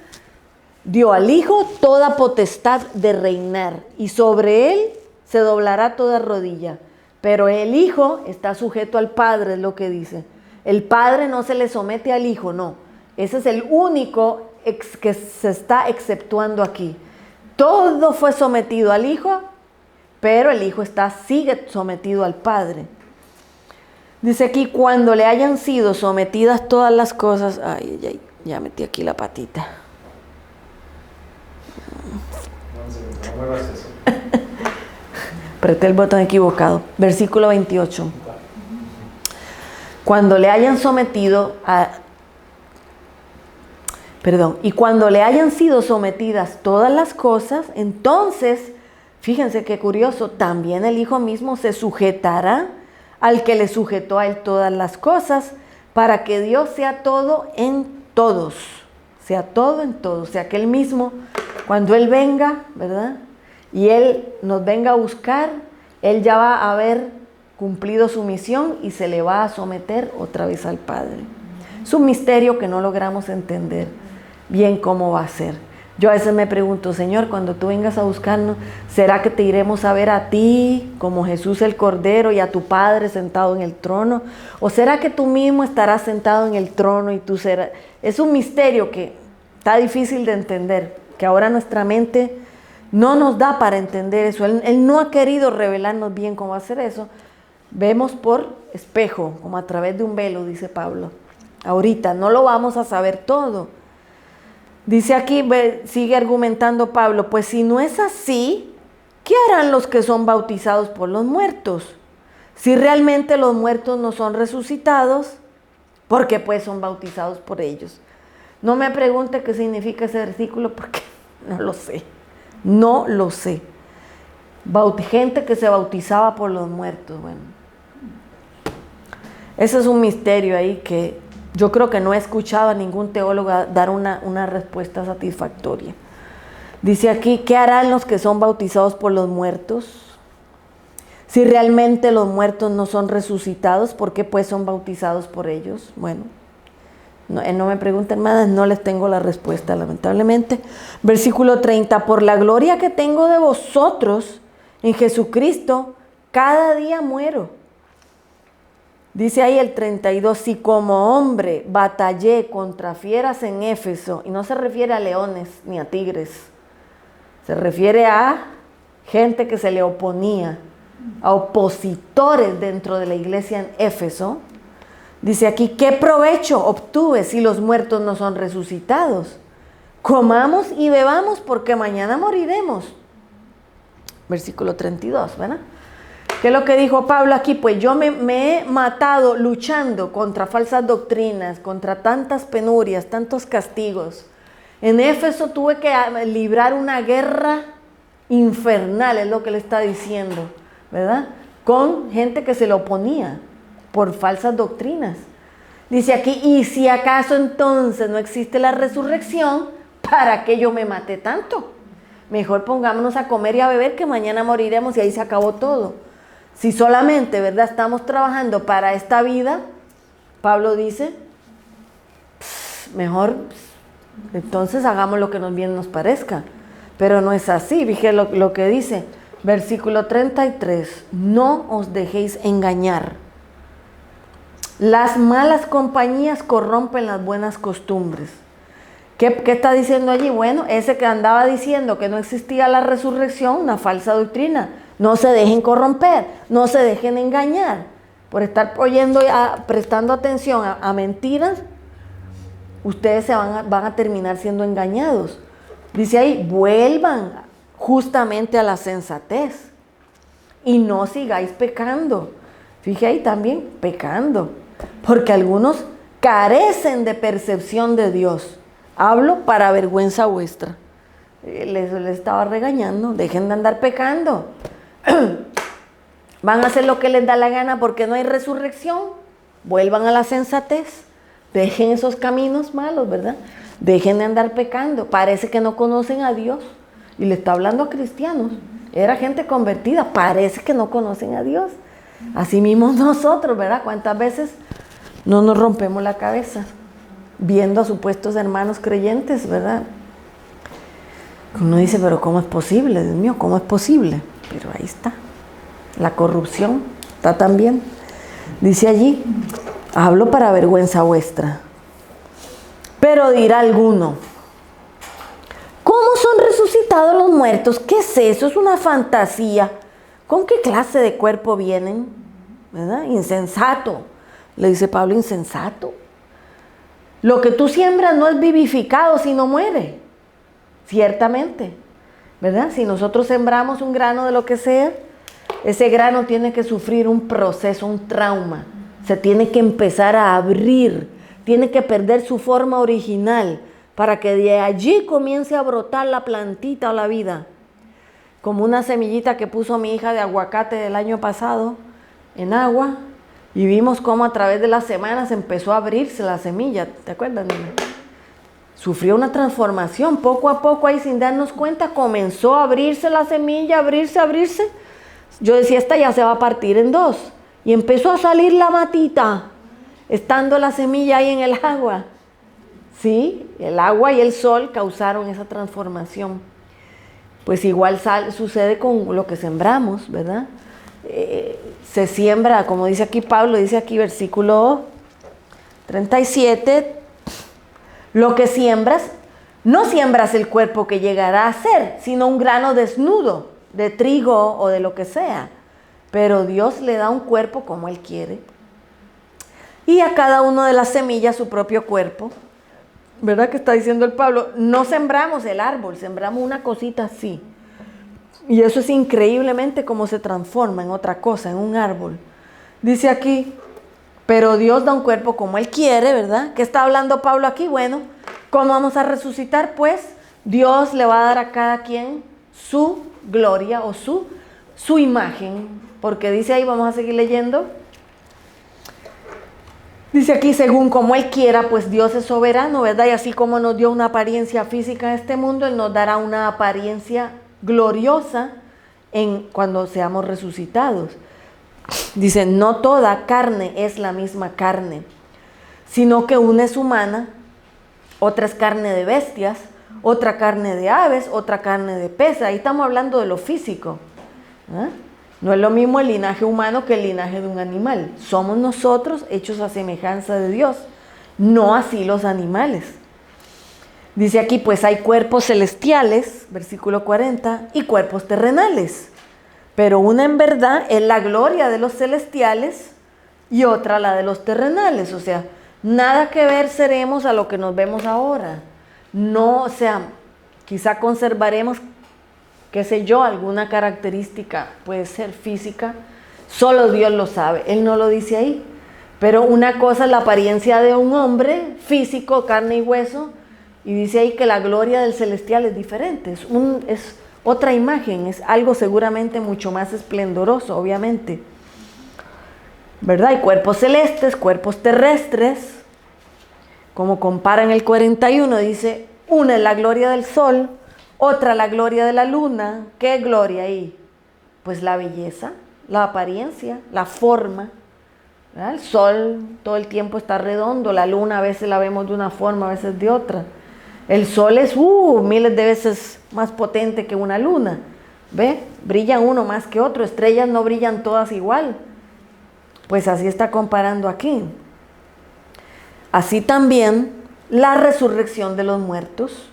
dio al Hijo toda potestad de reinar y sobre Él se doblará toda rodilla. Pero el Hijo está sujeto al Padre, es lo que dice. El Padre no se le somete al Hijo, no. Ese es el único que se está exceptuando aquí. Todo fue sometido al Hijo, pero el Hijo sigue sometido al Padre. Dice aquí, cuando le hayan sido sometidas todas las cosas... Ay, ya metí aquí la patita. No me hagas eso. Apreté el botón equivocado. Versículo 28. Cuando le hayan sometido y cuando le hayan sido sometidas todas las cosas, entonces, fíjense qué curioso, también el Hijo mismo se sujetará al que le sujetó a Él todas las cosas, para que Dios sea todo en todos. Sea todo en todos. O sea, que Él mismo, cuando Él venga, ¿verdad? Y Él nos venga a buscar, Él ya va a haber cumplido su misión y se le va a someter otra vez al Padre. Es un misterio que no logramos entender bien cómo va a ser. Yo a veces me pregunto, Señor, cuando tú vengas a buscarnos, ¿será que te iremos a ver a ti como Jesús el Cordero y a tu Padre sentado en el trono? ¿O será que tú mismo estarás sentado en el trono y tú serás? Es un misterio que está difícil de entender, que ahora nuestra mente no nos da para entender eso. Él no ha querido revelarnos bien cómo hacer eso. Vemos por espejo, como a través de un velo, dice Pablo. Ahorita no lo vamos a saber todo. Dice aquí, sigue argumentando Pablo, pues si no es así, ¿qué harán los que son bautizados por los muertos? Si realmente los muertos no son resucitados, ¿por qué pues son bautizados por ellos? No me pregunte qué significa ese versículo porque no lo sé. No lo sé. Gente que se bautizaba por los muertos, bueno. Ese es un misterio ahí que yo creo que no he escuchado a ningún teólogo dar una respuesta satisfactoria. Dice aquí, ¿qué harán los que son bautizados por los muertos? Si realmente los muertos no son resucitados, ¿por qué pues son bautizados por ellos? Bueno, no me pregunten más, no les tengo la respuesta, lamentablemente. Versículo 30, por la gloria que tengo de vosotros en Jesucristo, cada día muero. Dice ahí el 32, si como hombre batallé contra fieras en Éfeso, y no se refiere a leones ni a tigres, se refiere a gente que se le oponía, a opositores dentro de la iglesia en Éfeso. Dice aquí, ¿qué provecho obtuve si los muertos no son resucitados? Comamos y bebamos porque mañana moriremos. Versículo 32, ¿verdad? ¿Qué es lo que dijo Pablo aquí? Pues yo me he matado luchando contra falsas doctrinas, contra tantas penurias, tantos castigos. En Éfeso tuve que librar una guerra infernal, es lo que le está diciendo, ¿verdad? Con gente que se le oponía por falsas doctrinas. Dice aquí, y si acaso entonces no existe la resurrección, ¿para qué yo me maté tanto? Mejor pongámonos a comer y a beber que mañana moriremos y ahí se acabó todo. Si solamente, ¿verdad?, estamos trabajando para esta vida, Pablo dice, mejor, entonces hagamos lo que bien nos parezca. Pero no es así, fíjate lo que dice, versículo 33, no os dejéis engañar. Las malas compañías corrompen las buenas costumbres. ¿Qué está diciendo allí? Bueno, ese que andaba diciendo que no existía la resurrección, una falsa doctrina. No se dejen corromper, no se dejen engañar. Por estar prestando atención a mentiras, ustedes van a terminar siendo engañados. Dice ahí, vuelvan justamente a la sensatez y no sigáis pecando. Fíjate ahí también, pecando. Porque algunos carecen de percepción de Dios. Hablo para vergüenza vuestra. Les estaba regañando, dejen de andar pecando. Van a hacer lo que les da la gana porque no hay resurrección. Vuelvan a la sensatez. Dejen esos caminos malos, ¿verdad? Dejen de andar pecando. Parece que no conocen a Dios. Y le está hablando a cristianos. Era gente convertida. Parece que no conocen a Dios. Así mismo nosotros, ¿verdad? ¿Cuántas veces no nos rompemos la cabeza viendo a supuestos hermanos creyentes, ¿verdad? Uno dice, pero ¿cómo es posible? Dios mío, ¿cómo es posible? Pero ahí está. La corrupción está también. Dice allí, hablo para vergüenza vuestra. Pero dirá alguno, ¿cómo son resucitados los muertos? ¿Qué es eso? Es una fantasía. ¿Con qué clase de cuerpo vienen? ¿Verdad? Insensato. Le dice Pablo, insensato. Lo que tú siembras no es vivificado, sino muere. Ciertamente. ¿Verdad? Si nosotros sembramos un grano de lo que sea, ese grano tiene que sufrir un proceso, un trauma. Se tiene que empezar a abrir, tiene que perder su forma original para que de allí comience a brotar la plantita o la vida. Como una semillita que puso mi hija de aguacate del año pasado en agua y vimos cómo a través de las semanas empezó a abrirse la semilla. ¿Te acuerdas, niña? Sufrió una transformación, poco a poco ahí sin darnos cuenta comenzó a abrirse la semilla, abrirse. Yo decía, esta ya se va a partir en dos. Y empezó a salir la matita, estando la semilla ahí en el agua. ¿sí? El agua y el sol causaron esa transformación. Pues igual sucede con lo que sembramos, ¿verdad? Se siembra, como dice aquí Pablo, dice aquí versículo 37, lo que siembras, no siembras el cuerpo que llegará a ser, sino un grano desnudo de trigo o de lo que sea. Pero Dios le da un cuerpo como Él quiere. Y a cada uno de las semillas su propio cuerpo. ¿Verdad que está diciendo el Pablo? No sembramos el árbol, sembramos una cosita así. Y eso es increíblemente cómo se transforma en otra cosa, en un árbol. Dice aquí, pero Dios da un cuerpo como Él quiere, ¿verdad? ¿Qué está hablando Pablo aquí? Bueno, ¿cómo vamos a resucitar? Pues Dios le va a dar a cada quien su gloria o su imagen. Porque dice ahí, vamos a seguir leyendo. Dice aquí, según como Él quiera, pues Dios es soberano, ¿verdad? Y así como nos dio una apariencia física en este mundo, Él nos dará una apariencia gloriosa cuando seamos resucitados. Dice, no toda carne es la misma carne, sino que una es humana, otra es carne de bestias, otra carne de aves, otra carne de peces. Ahí estamos hablando de lo físico, ¿eh? No es lo mismo el linaje humano que el linaje de un animal. Somos nosotros hechos a semejanza de Dios, no así los animales. Dice aquí, pues hay cuerpos celestiales, versículo 40, y cuerpos terrenales. Pero una en verdad es la gloria de los celestiales y otra la de los terrenales. O sea, nada que ver seremos a lo que nos vemos ahora. No, o sea, quizá conservaremos, qué sé yo, alguna característica, puede ser física, solo Dios lo sabe, Él no lo dice ahí. Pero una cosa es la apariencia de un hombre físico, carne y hueso, y dice ahí que la gloria del celestial es diferente, es otra imagen, es algo seguramente mucho más esplendoroso, obviamente. ¿Verdad? Hay cuerpos celestes, cuerpos terrestres, como compara en el 41, dice, una es la gloria del sol, otra la gloria de la luna. ¿Qué gloria ahí? Pues la belleza, la apariencia, la forma. ¿Verdad? El sol todo el tiempo está redondo, la luna a veces la vemos de una forma, a veces de otra. El sol es miles de veces más potente que una luna. ¿Ve? Brilla uno más que otro, estrellas no brillan todas igual. Pues así está comparando aquí. Así también la resurrección de los muertos.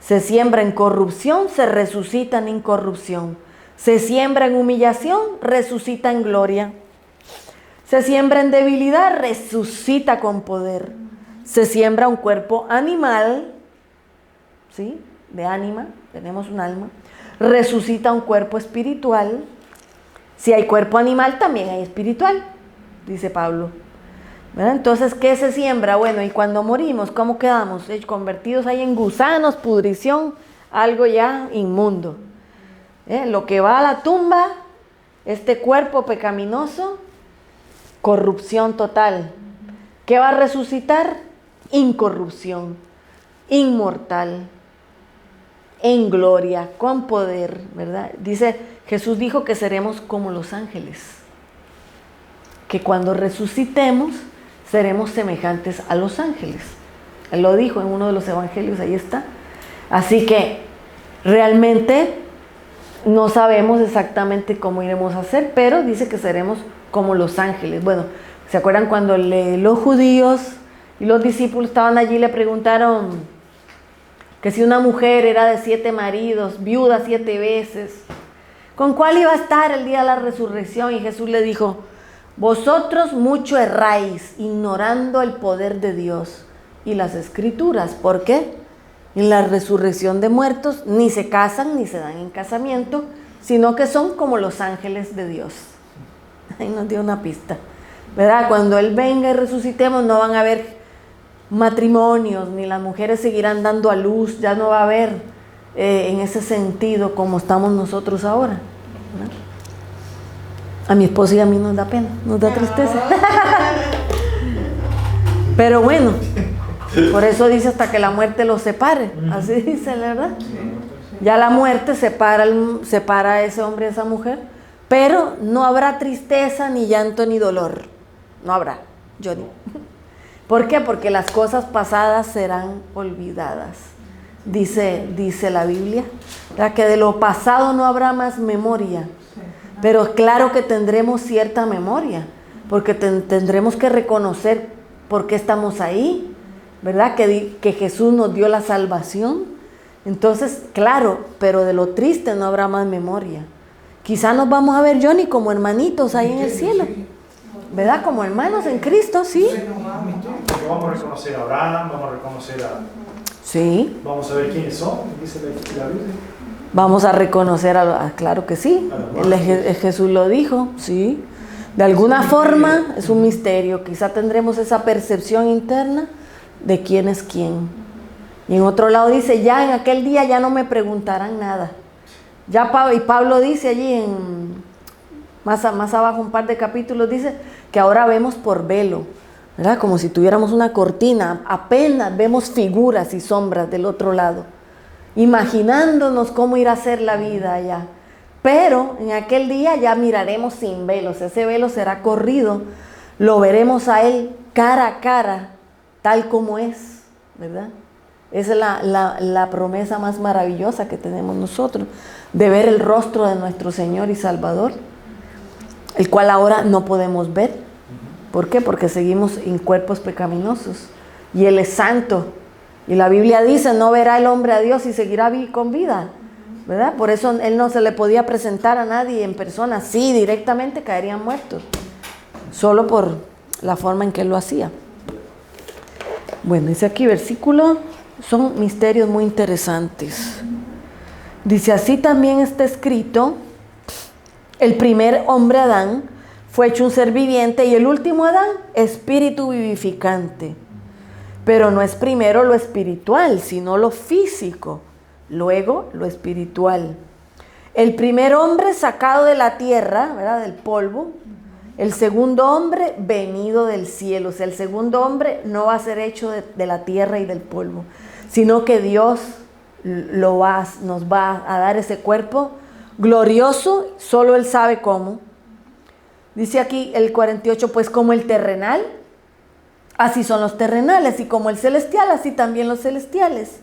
Se siembra en corrupción, se resucita en incorrupción. Se siembra en humillación, resucita en gloria. Se siembra en debilidad, resucita con poder. Se siembra un cuerpo animal, ¿sí? De ánima, tenemos un alma. Resucita un cuerpo espiritual. Si hay cuerpo animal, también hay espiritual, dice Pablo. ¿Verdad? Entonces, ¿qué se siembra? Bueno, y cuando morimos, ¿cómo quedamos? Convertidos ahí en gusanos, pudrición, algo ya inmundo. Lo que va a la tumba, este cuerpo pecaminoso, corrupción total. ¿Qué va a resucitar? Incorrupción, inmortal, en gloria, con poder, ¿verdad? Dice, Jesús dijo que seremos como los ángeles, que cuando resucitemos seremos semejantes a los ángeles. Él lo dijo en uno de los evangelios, ahí está. Así que realmente no sabemos exactamente cómo iremos a ser, pero dice que seremos como los ángeles. Bueno, ¿se acuerdan cuando los judíos y los discípulos estaban allí y le preguntaron que si una mujer era de 7 maridos, viuda 7 veces, ¿con cuál iba a estar el día de la resurrección? Y Jesús le dijo, vosotros mucho erráis, ignorando el poder de Dios y las escrituras. ¿Por qué? En la resurrección de muertos ni se casan ni se dan en casamiento, sino que son como los ángeles de Dios. Ahí nos dio una pista, ¿verdad? Cuando Él venga y resucitemos no van a haber matrimonios, ni las mujeres seguirán dando a luz, ya no va a haber en ese sentido como estamos nosotros ahora, ¿verdad? A mi esposo y a mí nos da pena, nos da tristeza. Pero bueno, por eso dice hasta que la muerte los separe. Así dice, la verdad. Ya la muerte separa a ese hombre y a esa mujer. Pero no habrá tristeza, ni llanto, ni dolor. No habrá, Johnny. ¿Por qué? Porque las cosas pasadas serán olvidadas. Dice la Biblia, ¿verdad? Que de lo pasado no habrá más memoria. Pero claro que tendremos cierta memoria, porque tendremos que reconocer por qué estamos ahí, ¿verdad? Que Jesús nos dio la salvación. Entonces, claro, pero de lo triste no habrá más memoria. Quizá nos vamos a ver, Johnny, como hermanitos ahí en el cielo, ¿verdad? Como hermanos en Cristo, sí. Porque vamos a reconocer a Abraham, vamos a reconocer a... Sí. Vamos a ver quiénes son, dice la Biblia. Vamos a reconocer claro que sí. Jesús lo dijo, sí. De alguna forma es un misterio. Quizá tendremos esa percepción interna de quién es quién. Y en otro lado dice, ya en aquel día ya no me preguntarán nada. Ya Pablo dice allí más abajo, un par de capítulos, dice que ahora vemos por velo, ¿verdad? Como si tuviéramos una cortina, apenas vemos figuras y sombras del otro lado, imaginándonos cómo irá a ser la vida allá. Pero en aquel día ya miraremos sin velos, ese velo será corrido, lo veremos a Él cara a cara, tal como es, ¿verdad? Esa es la promesa más maravillosa que tenemos nosotros, de ver el rostro de nuestro Señor y Salvador, el cual ahora no podemos ver. ¿Por qué? Porque seguimos en cuerpos pecaminosos y Él es santo. Y la Biblia dice, no verá el hombre a Dios y seguirá con vida, ¿verdad? Por eso Él no se le podía presentar a nadie en persona. Sí, directamente caerían muertos, solo por la forma en que Él lo hacía. Bueno, dice aquí versículo, son misterios muy interesantes. Dice, así también está escrito, el primer hombre Adán fue hecho un ser viviente y el último Adán, espíritu vivificante. Pero no es primero lo espiritual, sino lo físico, luego lo espiritual. El primer hombre sacado de la tierra, ¿verdad? Del polvo. El segundo hombre venido del cielo. O sea, el segundo hombre no va a ser hecho de la tierra y del polvo, sino que Dios nos va a dar ese cuerpo glorioso, solo Él sabe cómo. Dice aquí el 48, pues como el terrenal, así son los terrenales, y como el celestial, así también los celestiales.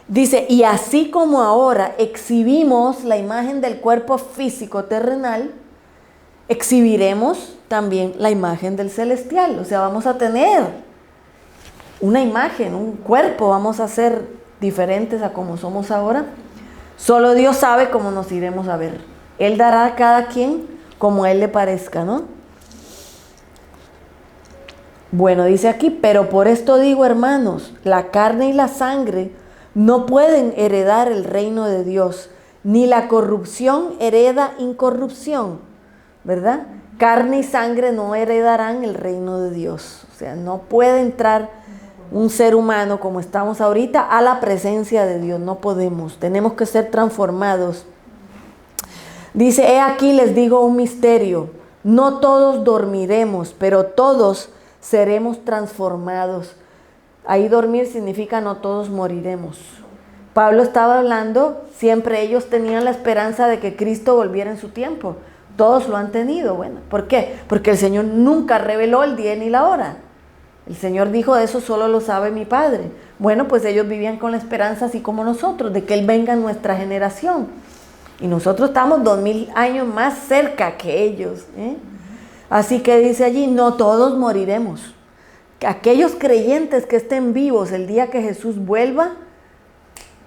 Dice, y así como ahora exhibimos la imagen del cuerpo físico terrenal, exhibiremos también la imagen del celestial. O sea, vamos a tener una imagen, un cuerpo, vamos a ser diferentes a como somos ahora. Solo Dios sabe cómo nos iremos a ver. Él dará a cada quien como a Él le parezca, ¿no? Bueno, dice aquí, pero por esto digo, hermanos, la carne y la sangre no pueden heredar el reino de Dios, ni la corrupción hereda incorrupción, ¿verdad? Carne y sangre no heredarán el reino de Dios. O sea, no puede entrar un ser humano como estamos ahorita a la presencia de Dios. No podemos, tenemos que ser transformados. Dice, he aquí les digo un misterio, no todos dormiremos, pero todos seremos transformados. Ahí dormir significa no todos moriremos. Pablo estaba hablando, siempre ellos tenían la esperanza de que Cristo volviera en su tiempo. Todos lo han tenido. Bueno, ¿por qué? Porque el Señor nunca reveló el día ni la hora. El Señor dijo, eso solo lo sabe mi Padre. Bueno, pues ellos vivían con la esperanza, así como nosotros, de que Él venga en nuestra generación. Y nosotros estamos 2000 años más cerca que ellos, ¿eh? Así que dice allí, no todos moriremos. Aquellos creyentes que estén vivos el día que Jesús vuelva,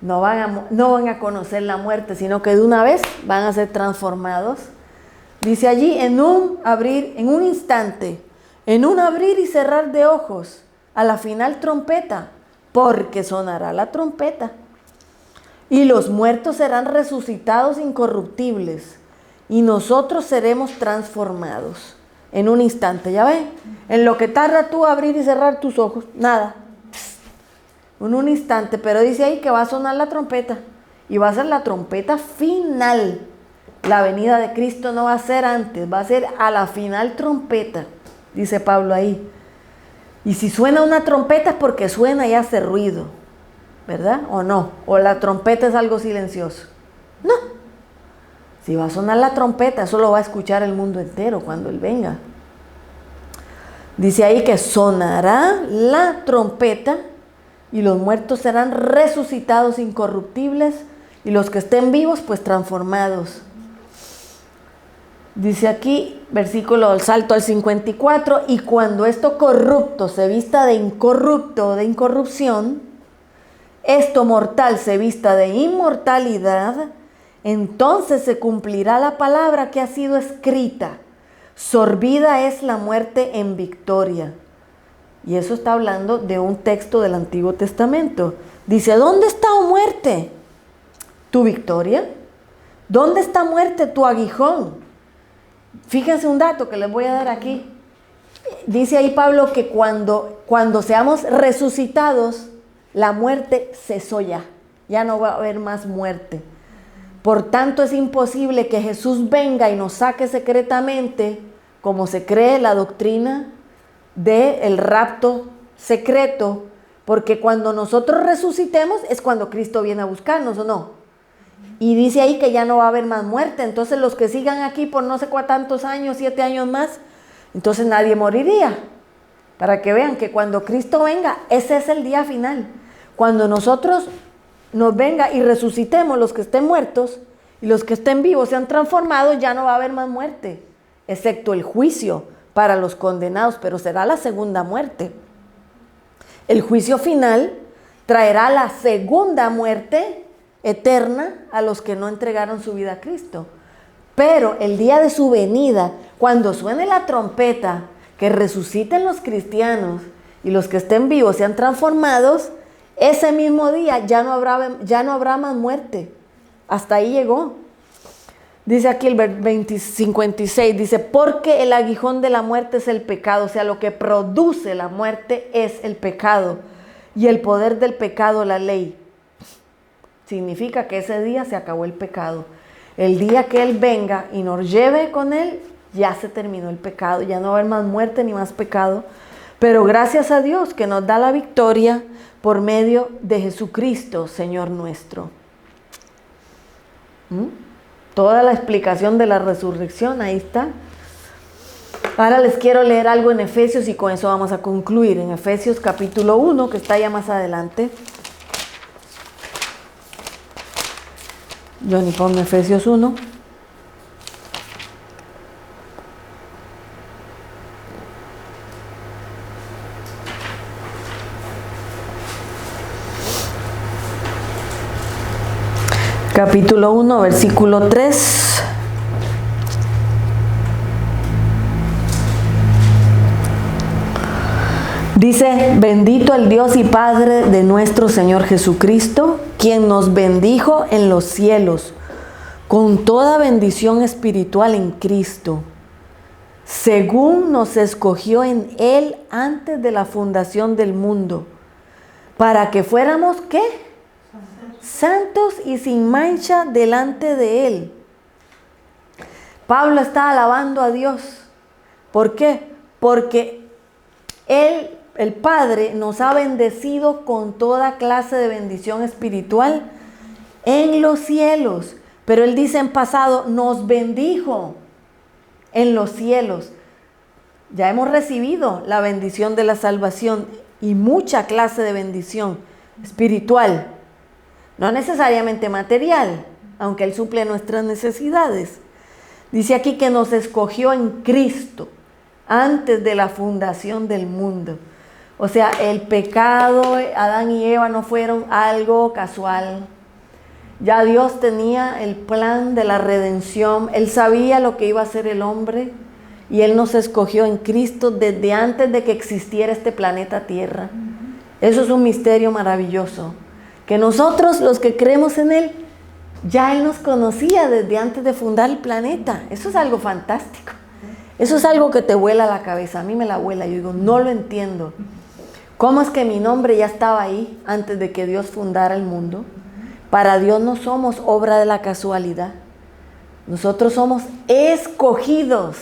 no van a conocer la muerte, sino que de una vez van a ser transformados. Dice allí, en un instante, en un abrir y cerrar de ojos, a la final trompeta, porque sonará la trompeta. Y los muertos serán resucitados incorruptibles, y nosotros seremos transformados. En un instante, ¿ya ven? En lo que tarda tú abrir y cerrar tus ojos, nada. En un instante, pero dice ahí que va a sonar la trompeta, y va a ser la trompeta final. La venida de Cristo no va a ser antes, va a ser a la final trompeta, dice Pablo ahí. Y si suena una trompeta es porque suena y hace ruido, ¿verdad? ¿O no? ¿O la trompeta es algo silencioso? No. Si va a sonar la trompeta, eso lo va a escuchar el mundo entero cuando Él venga. Dice ahí que sonará la trompeta y los muertos serán resucitados incorruptibles y los que estén vivos pues transformados. Dice aquí, versículo, salto al 54, y cuando esto corrupto se vista de incorrupto o de incorrupción, esto mortal se vista de inmortalidad, entonces se cumplirá la palabra que ha sido escrita. Sorbida es la muerte en victoria. Y eso está hablando de un texto del Antiguo Testamento. Dice, ¿dónde está, oh muerte, tu victoria? ¿Dónde está, muerte, tu aguijón? Fíjense un dato que les voy a dar aquí. Dice ahí Pablo que cuando seamos resucitados, la muerte cesó ya. Ya no va a haber más muerte. Por tanto, es imposible que Jesús venga y nos saque secretamente, como se cree la doctrina del rapto secreto, porque cuando nosotros resucitemos es cuando Cristo viene a buscarnos, ¿o no? Y dice ahí que ya no va a haber más muerte. Entonces los que sigan aquí por no sé cuántos años, 7 años más, entonces nadie moriría. Para que vean que cuando Cristo venga, ese es el día final. Cuando nosotros nos venga y resucitemos, los que estén muertos y los que estén vivos sean transformados, ya no va a haber más muerte, excepto el juicio para los condenados, pero será la segunda muerte. El juicio final traerá la segunda muerte eterna a los que no entregaron su vida a Cristo. Pero el día de su venida, cuando suene la trompeta, que resuciten los cristianos y los que estén vivos sean transformados, ese mismo día ya no habrá más muerte. Hasta ahí llegó. Dice aquí el 56, dice, porque el aguijón de la muerte es el pecado, o sea, lo que produce la muerte es el pecado, y el poder del pecado la ley. Significa que ese día se acabó el pecado. El día que Él venga y nos lleve con Él, ya se terminó el pecado, ya no va a haber más muerte ni más pecado. Pero gracias a Dios que nos da la victoria por medio de Jesucristo, Señor nuestro. Toda la explicación de la resurrección, ahí está. Ahora les quiero leer algo en Efesios y con eso vamos a concluir. En Efesios capítulo 1, que está ya más adelante. Johnny, ponme Efesios 1. Capítulo 1, versículo 3. Dice, bendito el Dios y Padre de nuestro Señor Jesucristo, quien nos bendijo en los cielos con toda bendición espiritual en Cristo, según nos escogió en Él antes de la fundación del mundo, para que fuéramos, ¿qué? Santos y sin mancha delante de Él. Pablo está alabando a Dios. ¿Por qué? Porque Él, el Padre, nos ha bendecido con toda clase de bendición espiritual en los cielos. Pero Él dice en pasado, nos bendijo en los cielos. Ya hemos recibido la bendición de la salvación y mucha clase de bendición espiritual. No necesariamente material, aunque Él suple nuestras necesidades. Dice aquí que nos escogió en Cristo antes de la fundación del mundo. O sea, el pecado, Adán y Eva no fueron algo casual. Ya Dios tenía el plan de la redención. Él sabía lo que iba a hacer el hombre y Él nos escogió en Cristo desde antes de que existiera este planeta Tierra. Eso es un misterio maravilloso. Que nosotros, los que creemos en Él, ya Él nos conocía desde antes de fundar el planeta. Eso es algo fantástico. Eso es algo que te vuela la cabeza. A mí me la vuela. Yo digo, no lo entiendo. ¿Cómo es que mi nombre ya estaba ahí antes de que Dios fundara el mundo? Para Dios no somos obra de la casualidad. Nosotros somos escogidos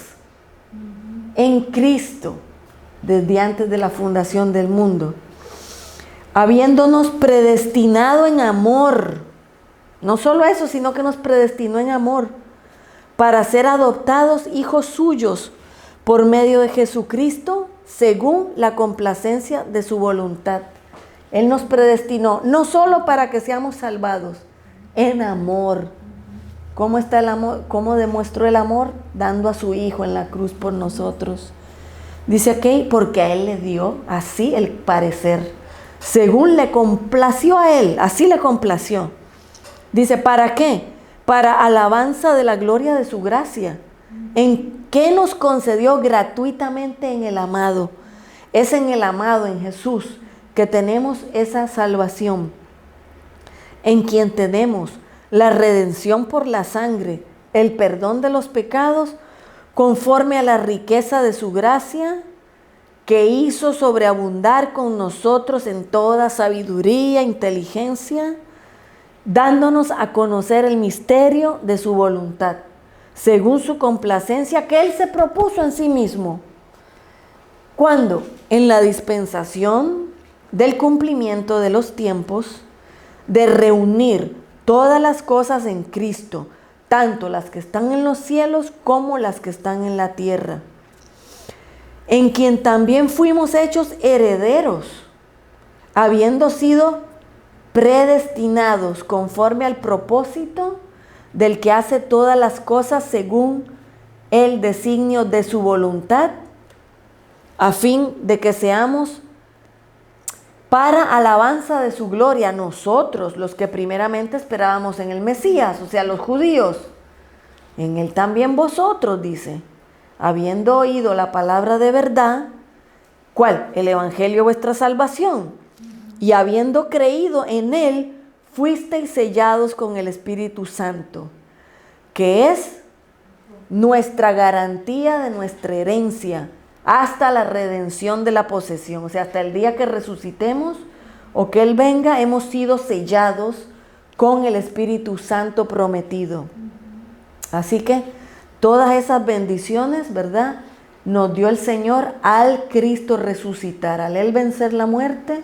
en Cristo desde antes de la fundación del mundo, habiéndonos predestinado en amor. No solo eso, sino que nos predestinó en amor para ser adoptados hijos suyos por medio de Jesucristo según la complacencia de su voluntad. Él nos predestinó, no solo para que seamos salvados, en amor. ¿Cómo está el amor? ¿Cómo demostró el amor? Dando a su Hijo en la cruz por nosotros. Dice aquí, porque a Él le dio así el parecer, según le complació a Él, así le complació. Dice, ¿para qué? Para alabanza de la gloria de su gracia, en que nos concedió gratuitamente en el amado. Es en el amado, en Jesús, que tenemos esa salvación, en quien tenemos la redención por la sangre, el perdón de los pecados, conforme a la riqueza de su gracia, que hizo sobreabundar con nosotros en toda sabiduría, inteligencia, dándonos a conocer el misterio de su voluntad, según su complacencia que Él se propuso en sí mismo. ¿Cuándo? En la dispensación del cumplimiento de los tiempos, de reunir todas las cosas en Cristo, tanto las que están en los cielos como las que están en la tierra, en quien también fuimos hechos herederos, habiendo sido predestinados conforme al propósito del que hace todas las cosas según el designio de su voluntad, a fin de que seamos para alabanza de su gloria, nosotros, los que primeramente esperábamos en el Mesías, o sea, los judíos. En él también vosotros, dice, habiendo oído la palabra de verdad, ¿cuál? El evangelio de vuestra salvación. Y habiendo creído en él, fuisteis sellados con el Espíritu Santo, que es nuestra garantía de nuestra herencia, hasta la redención de la posesión. O sea, hasta el día que resucitemos o que Él venga, hemos sido sellados con el Espíritu Santo prometido. Así que todas esas bendiciones, ¿verdad?, nos dio el Señor al Cristo resucitar, al Él vencer la muerte.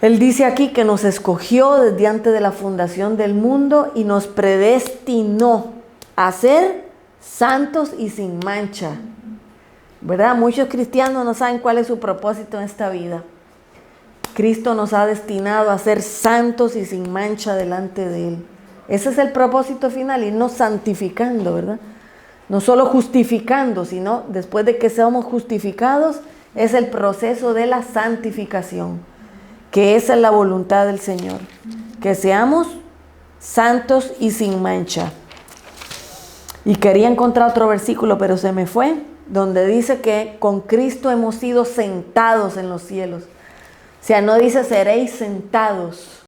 Él dice aquí que nos escogió desde antes de la fundación del mundo y nos predestinó a ser santos y sin mancha. ¿Verdad? Muchos cristianos no saben cuál es su propósito en esta vida. Cristo nos ha destinado a ser santos y sin mancha delante de Él. Ese es el propósito final, irnos santificando, ¿verdad? No solo justificando, sino después de que seamos justificados, es el proceso de la santificación, que esa es la voluntad del Señor, que seamos santos y sin mancha. Y quería encontrar otro versículo, pero se me fue, donde dice que con Cristo hemos sido sentados en los cielos. O sea, no dice seréis sentados,